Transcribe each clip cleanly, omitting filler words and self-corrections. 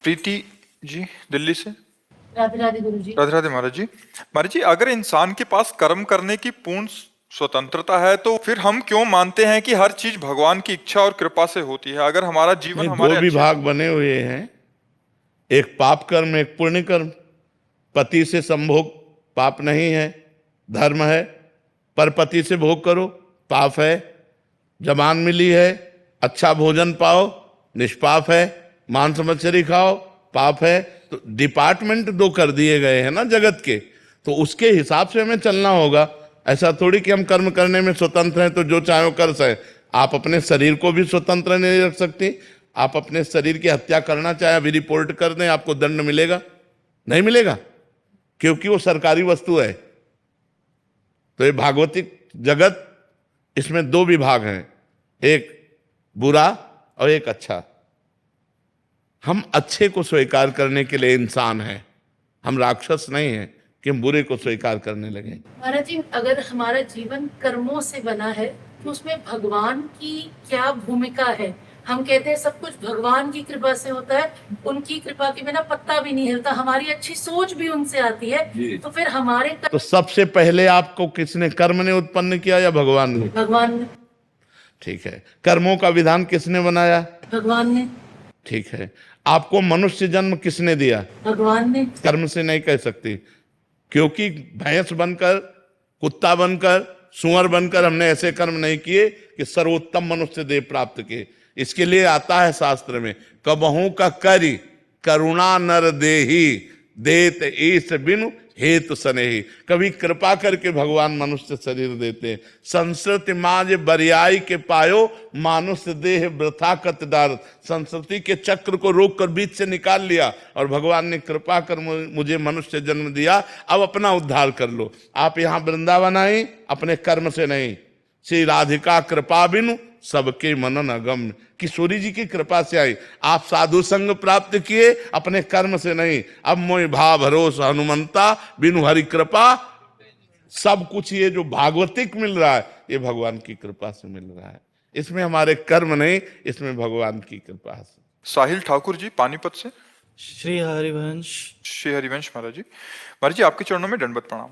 प्रीति जी दिल्ली से। राधे राधे गुरु जी। राधे राधे महाराज जी। महाराज जी, अगर इंसान के पास कर्म करने की पूर्ण स्वतंत्रता है तो फिर हम क्यों मानते हैं कि हर चीज भगवान की इच्छा और कृपा से होती है? अगर हमारा जीवन नहीं, हमारे दो विभाग बने हुए हैं, एक पाप कर्म एक पुण्य कर्म। पति से संभोग पाप नहीं है, धर्म है। पर पति से भोग करो पाप है। जबान मिली है, अच्छा भोजन पाओ निष्पाप है। मांस मछली खाओ पाप है। तो डिपार्टमेंट दो कर दिए गए हैं ना जगत के, तो उसके हिसाब से हमें चलना होगा। ऐसा थोड़ी कि हम कर्म करने में स्वतंत्र हैं तो जो चाहे वो कर सके। आप अपने शरीर को भी स्वतंत्र नहीं रख सकती। आप अपने शरीर की हत्या करना चाहे अभी रिपोर्ट कर दें, आपको दंड मिलेगा? नहीं मिलेगा, क्योंकि वो सरकारी वस्तु है। तो ये भागवतिक जगत, इसमें दो विभाग हैं, एक बुरा और एक अच्छा। हम अच्छे को स्वीकार करने के लिए इंसान हैं, हम राक्षस नहीं हैं कि हम बुरे को स्वीकार करने लगे। महाराज जी, अगर हमारा जीवन कर्मों से बना है तो उसमें भगवान की क्या भूमिका है? हम कहते हैं सब कुछ भगवान की कृपा से होता है, उनकी कृपा के बिना पत्ता भी नहीं हिलता। हमारी अच्छी सोच भी उनसे आती है, तो फिर हमारे तो सबसे पहले आपको किसने, कर्म ने उत्पन्न किया या भगवान ने? भगवान ने। ठीक है। कर्मों का विधान किसने बनाया? भगवान ने। ठीक है। आपको मनुष्य जन्म किसने दिया? भगवान ने। कर्म से नहीं कह सकती, क्योंकि भैंस बनकर, कुत्ता बनकर, सुअर बनकर हमने ऐसे कर्म नहीं किए कि सर्वोत्तम मनुष्य देह प्राप्त किए। इसके लिए आता है शास्त्र में, कबहू का करी करुणा नर देही देत ईश बिनु हेतु सनेही। कभी कृपा करके भगवान मनुष्य शरीर देते हैं। संस्कृति माज बरियाई के पायो मानुष्य देह वृथा कत डार। संस्कृति के चक्र को रोक कर बीच से निकाल लिया और भगवान ने कृपा कर मुझे मनुष्य जन्म दिया, अब अपना उद्धार कर लो। आप यहाँ वृंदावन आई अपने कर्म से नहीं, श्री राधिका कृपा बिनु सबके मनन अगम। किशोरी जी की कृपा से आई। आप साधु संग प्राप्त किए अपने कर्म से नहीं। अब मोहि भाव भरोसा हनुमंता बिनु हरि कृपा। सब कुछ ये जो भागवतिक मिल रहा है ये भगवान की कृपा से मिल रहा है। इसमें हमारे कर्म नहीं, इसमें भगवान की कृपा से। साहिल ठाकुर जी पानीपत से। श्री हरिवंश। श्री हरिवंश महाराज जी। महाराज जी, आपके चरणों में दंडवत प्रणाम।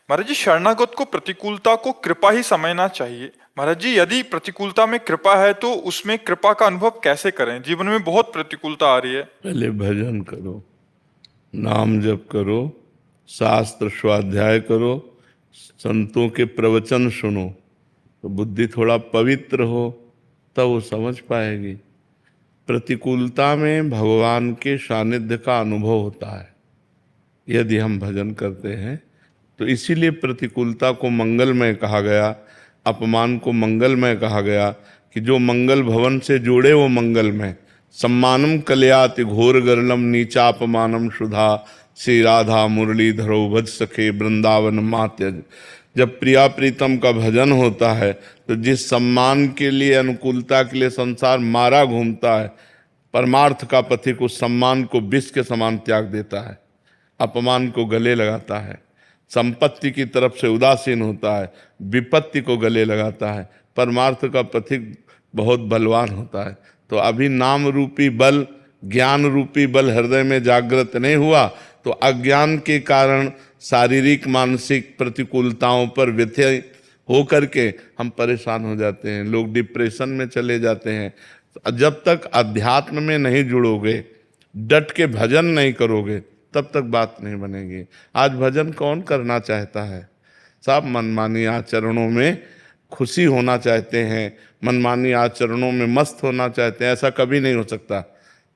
महाराज जी, शरणागत को प्रतिकूलता को कृपा ही समझना चाहिए। महाराज जी, यदि प्रतिकूलता में कृपा है तो उसमें कृपा का अनुभव कैसे करें? जीवन में बहुत प्रतिकूलता आ रही है। पहले भजन करो, नाम जप करो, शास्त्र स्वाध्याय करो, संतों के प्रवचन सुनो, तो बुद्धि थोड़ा पवित्र हो तब वो समझ पाएगी। प्रतिकूलता में भगवान के सानिध्य का अनुभव होता है यदि हम भजन करते हैं। तो इसीलिए प्रतिकूलता को मंगलमय कहा गया, अपमान को मंगलमय कहा गया, कि जो मंगल भवन से जुड़े वो मंगलमय। सम्मानम कल्याति घोर गरलम नीचापमानम सुधा श्री राधा मुरलीधरो भज सखे वृंदावन मात्यज। जब प्रिया प्रीतम का भजन होता है तो जिस सम्मान के लिए, अनुकूलता के लिए संसार मारा घूमता है, परमार्थ का पथिक उस सम्मान को विष के समान त्याग देता है, अपमान को गले लगाता है, संपत्ति की तरफ से उदासीन होता है, विपत्ति को गले लगाता है। परमार्थ का पथिक बहुत बलवान होता है। तो अभी नाम रूपी बल, ज्ञान रूपी बल हृदय में जागृत नहीं हुआ तो अज्ञान के कारण शारीरिक मानसिक प्रतिकूलताओं पर व्यथय हो करके हम परेशान हो जाते हैं। लोग डिप्रेशन में चले जाते हैं। जब तक अध्यात्म में नहीं जुड़ोगे, डट के भजन नहीं करोगे, तब तक बात नहीं बनेगी। आज भजन कौन करना चाहता है? सब मनमानी आचरणों में खुशी होना चाहते हैं, मनमानी आचरणों में मस्त होना चाहते हैं। ऐसा कभी नहीं हो सकता।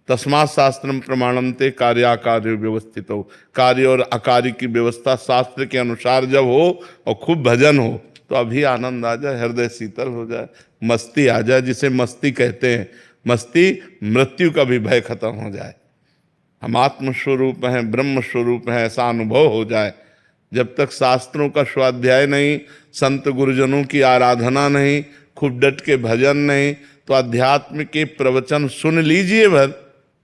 तस्मात् शास्त्रम प्रमाणन्ते कार्याकार्य व्यवस्थित हो। कार्य और अकार्य की व्यवस्था शास्त्र के अनुसार जब हो और खूब भजन हो तो अभी आनंद आ जाए, हृदय शीतल हो जाए, मस्ती आ जाए, जिसे मस्ती कहते हैं। मस्ती, मृत्यु का भी भय खत्म हो जाए, हम आत्म स्वरूप हैं, ब्रह्म स्वरूप हैं, ऐसा अनुभव हो जाए। जब तक शास्त्रों का स्वाध्याय नहीं, संत गुरुजनों की आराधना नहीं, खूब डट के भजन नहीं, तो अध्यात्म के प्रवचन सुन लीजिए भर,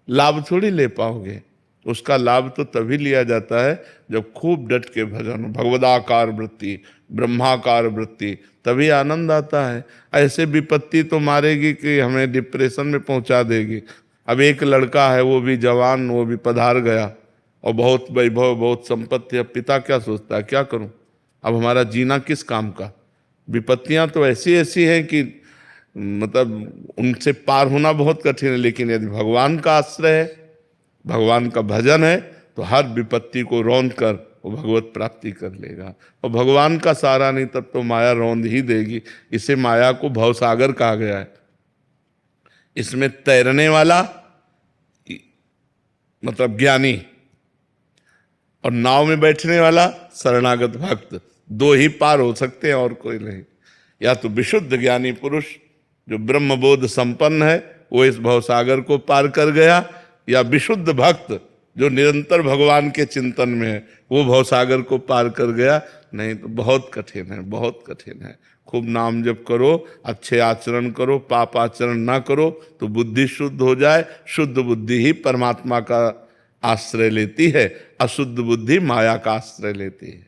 लाभ थोड़ी ले पाओगे। उसका लाभ तो तभी लिया जाता है जब खूब डट के भजन, भगवदाकार वृत्ति, ब्रह्माकार वृत्ति, तभी आनंद आता है। ऐसे विपत्ति तो मारेगी कि हमें डिप्रेशन में पहुंचा देगी। अब एक लड़का है, वो भी जवान, वो भी पधार गया और बहुत वैभव, बहुत संपत्ति। अब पिता क्या सोचता है, क्या करूं, अब हमारा जीना किस काम का। विपत्तियां तो ऐसी ऐसी हैं कि मतलब उनसे पार होना बहुत कठिन है, लेकिन यदि भगवान का आश्रय है, भगवान का भजन है, तो हर विपत्ति को रौंद कर वो भगवत प्राप्ति कर लेगा। और भगवान का सहारा नहीं तब तो माया रौंद ही देगी। इसे माया को भवसागर कहा गया है। इसमें तैरने वाला मतलब ज्ञानी और नाव में बैठने वाला शरणागत भक्त, दो ही पार हो सकते हैं और कोई नहीं। या तो विशुद्ध ज्ञानी पुरुष जो ब्रह्मबोध संपन्न है वो इस भवसागर को पार कर गया, या विशुद्ध भक्त जो निरंतर भगवान के चिंतन में है वो भवसागर को पार कर गया। नहीं तो बहुत कठिन है, बहुत कठिन है। खूब नाम जप करो, अच्छे आचरण करो, पाप आचरण ना करो तो बुद्धि शुद्ध हो जाए। शुद्ध बुद्धि ही परमात्मा का आश्रय लेती है, अशुद्ध बुद्धि माया का आश्रय लेती है।